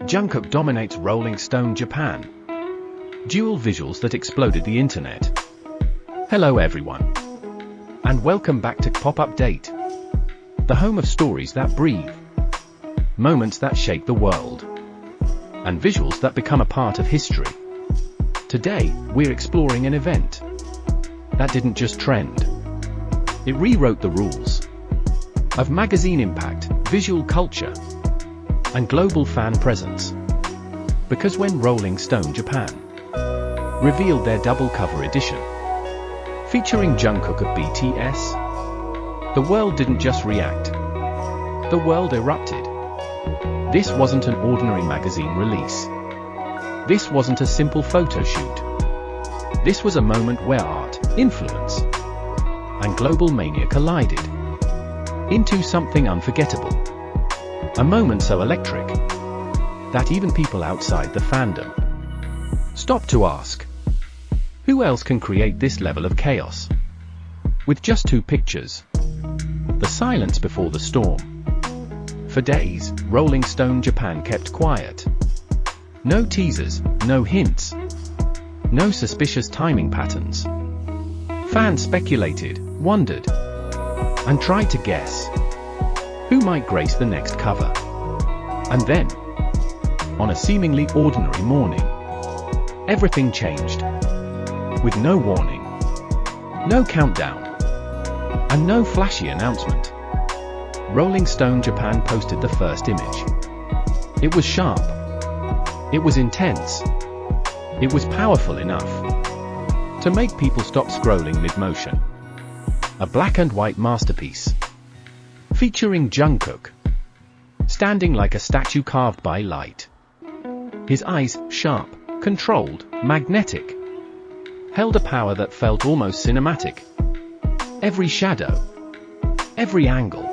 Jungkook dominates Rolling Stone Japan. Dual visuals that exploded the internet. Hello everyone. And welcome back to Kpop Update. The home of stories that breathe. Moments that shake the world. And visuals that become a part of history. Today, we're exploring an event that didn't just trend. It rewrote the rules of magazine impact, visual culture, and global fan presence. Because when Rolling Stone Japan revealed their double cover edition, featuring Jungkook of BTS, the world didn't just react. The world erupted. This wasn't an ordinary magazine release. This wasn't a simple photo shoot. This was a moment where art, influence, and global mania collided into something unforgettable. A moment so electric that even people outside the fandom stopped to ask, who else can create this level of chaos? With just 2 pictures. The silence before the storm. For days, Rolling Stone Japan kept quiet. No teasers, no hints, no suspicious timing patterns. Fans speculated, wondered, and tried to guess who might grace the next cover. And then, on a seemingly ordinary morning, everything changed. With no warning, no countdown, and no flashy announcement. Rolling Stone Japan posted the first image. It was sharp. It was intense. It was powerful enough to make people stop scrolling mid-motion. A black and white masterpiece, featuring Jungkook, standing like a statue carved by light. His eyes, sharp, controlled, magnetic, held a power that felt almost cinematic. Every shadow, every angle,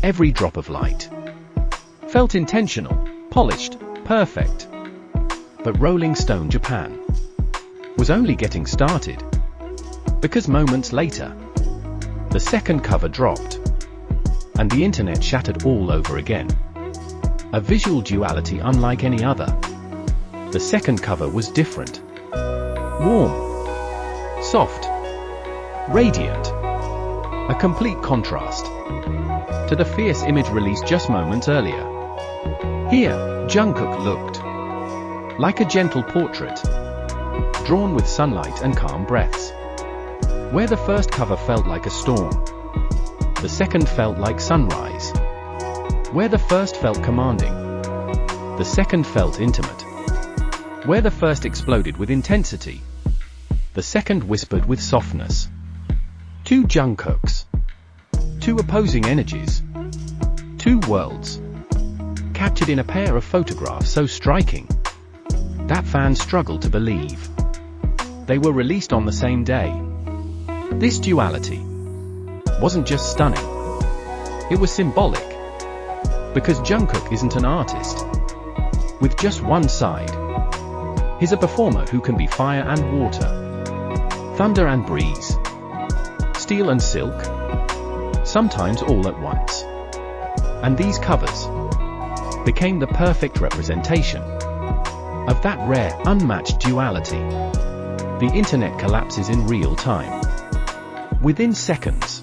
every drop of light felt intentional, polished, perfect. But Rolling Stone Japan was only getting started. Because moments later, the second cover dropped, and the internet shattered all over again. A visual duality unlike any other. The second cover was different. Warm, soft, radiant. A complete contrast to the fierce image released just moments earlier. Here, Jungkook looked like a gentle portrait, drawn with sunlight and calm breaths. Where the first cover felt like a storm, the second felt like sunrise. Where the first felt commanding, the second felt intimate. Where the first exploded with intensity, the second whispered with softness. 2 Jungkooks. 2 opposing energies. 2 worlds. Captured in a pair of photographs so striking that fans struggled to believe they were released on the same day. This duality wasn't just stunning. It was symbolic. Because Jungkook isn't an artist with just one side. He's a performer who can be fire and water, thunder and breeze, steel and silk, sometimes all at once. And these covers became the perfect representation of that rare, unmatched duality. The internet collapses in real time. Within seconds,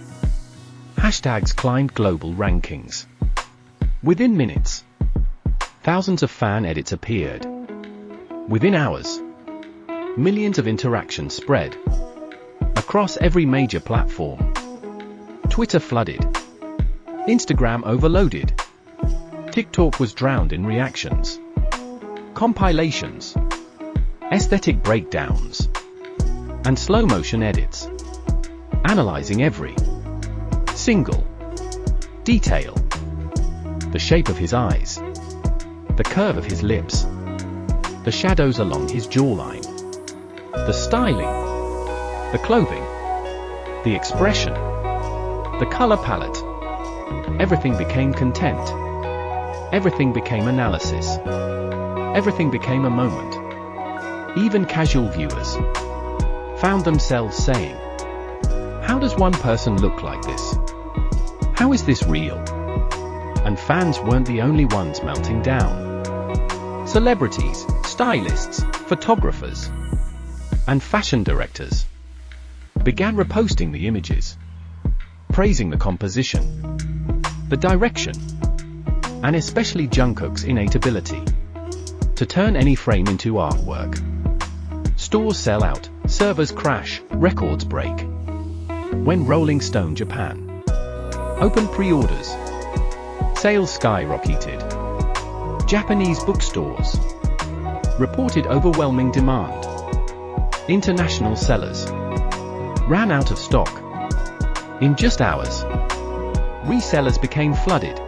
hashtags climbed global rankings. Within minutes, thousands of fan edits appeared. Within hours, millions of interactions spread across every major platform. Twitter flooded, Instagram overloaded, TikTok was drowned in reactions, compilations, aesthetic breakdowns, and slow-motion edits, analyzing every single detail. The shape of his eyes, the curve of his lips, the shadows along his jawline, the styling, the clothing, the expression, the color palette. Everything became content. Everything became analysis. Everything became a moment. Even casual viewers found themselves saying, "How does one person look like this? How is this real?" And fans weren't the only ones melting down. Celebrities, stylists, photographers, and fashion directors began reposting the images, praising the composition, the direction, and especially Jungkook's innate ability to turn any frame into artwork. Stores sell out, servers crash, records break. When Rolling Stone Japan opened pre-orders, sales skyrocketed. Japanese bookstores reported overwhelming demand. International sellers ran out of stock. In just hours, resellers became flooded,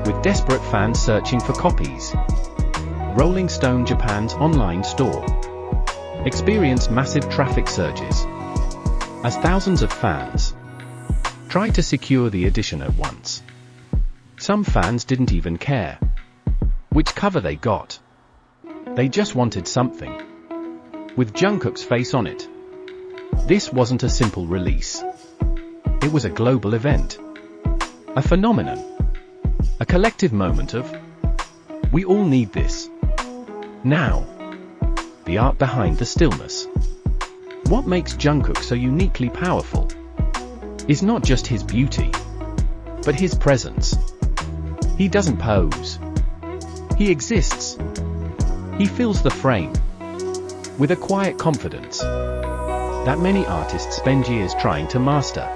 with desperate fans searching for copies. Rolling Stone Japan's online store experienced massive traffic surges as thousands of fans tried to secure the edition at once. Some fans didn't even care which cover they got. They just wanted something with Jungkook's face on it. This wasn't a simple release. It was a global event, a phenomenon, a collective moment of, "We all need this now." The art behind the stillness. What makes Jungkook so uniquely powerful is not just his beauty, but his presence. He doesn't pose. He exists. He fills the frame with a quiet confidence that many artists spend years trying to master.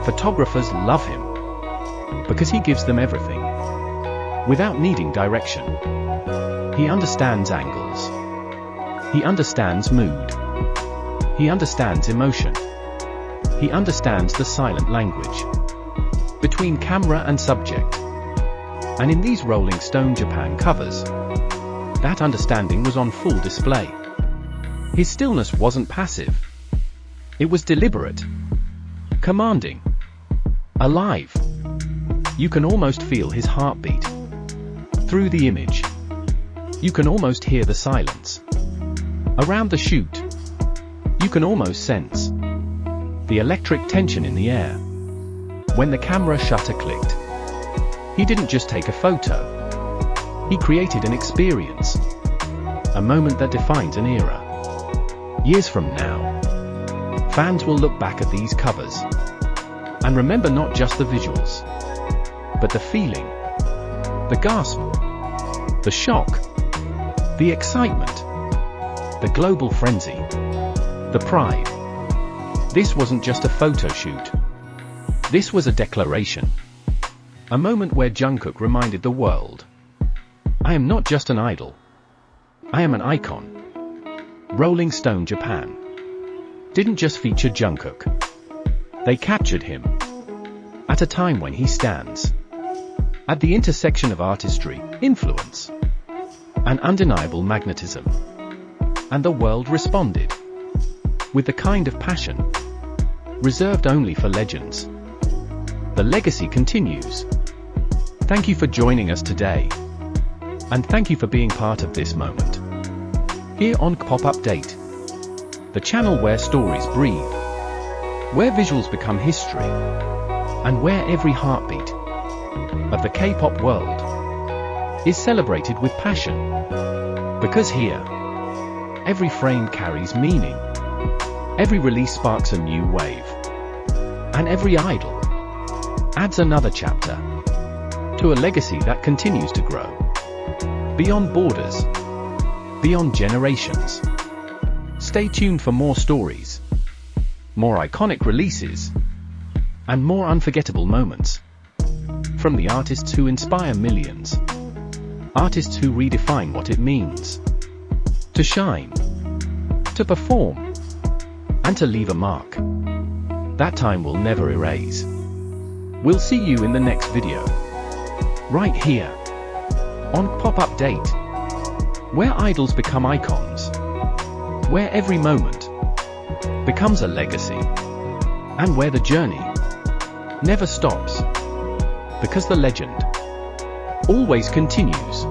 Photographers love him because he gives them everything without needing direction. He understands angles. He understands mood. He understands emotion. He understands the silent language between camera and subject. And in these Rolling Stone Japan covers, that understanding was on full display. His stillness wasn't passive. It was deliberate, commanding, alive. You can almost feel his heartbeat through the image. You can almost hear the silence around the shoot. You can almost sense the electric tension in the air when the camera shutter clicked. He didn't just take a photo. He created an experience, a moment that defines an era. Years from now, fans will look back at these covers and remember not just the visuals, but the feeling, the gasp, the shock, the excitement, the global frenzy, the pride. This wasn't just a photo shoot. This was a declaration. A moment where Jungkook reminded the world, "I am not just an idol. I am an icon." Rolling Stone Japan didn't just feature Jungkook. They captured him at a time when he stands at the intersection of artistry, influence, and undeniable magnetism. And the world responded with the kind of passion reserved only for legends. The legacy continues. Thank you for joining us today. And thank you for being part of this moment. Here on Kpop Update, the channel where stories breathe, where visuals become history, and where every heartbeat of the K-pop world is celebrated with passion. Because here, every frame carries meaning, every release sparks a new wave, and every idol adds another chapter to a legacy that continues to grow beyond borders, beyond generations. Stay tuned for more stories, more iconic releases, and more unforgettable moments from the artists who inspire millions, artists who redefine what it means to shine, to perform, and to leave a mark that time will never erase. We'll see you in the next video, right here on Pop Update, where idols become icons, where every moment becomes a legacy, and where the journey never stops, because the legend always continues.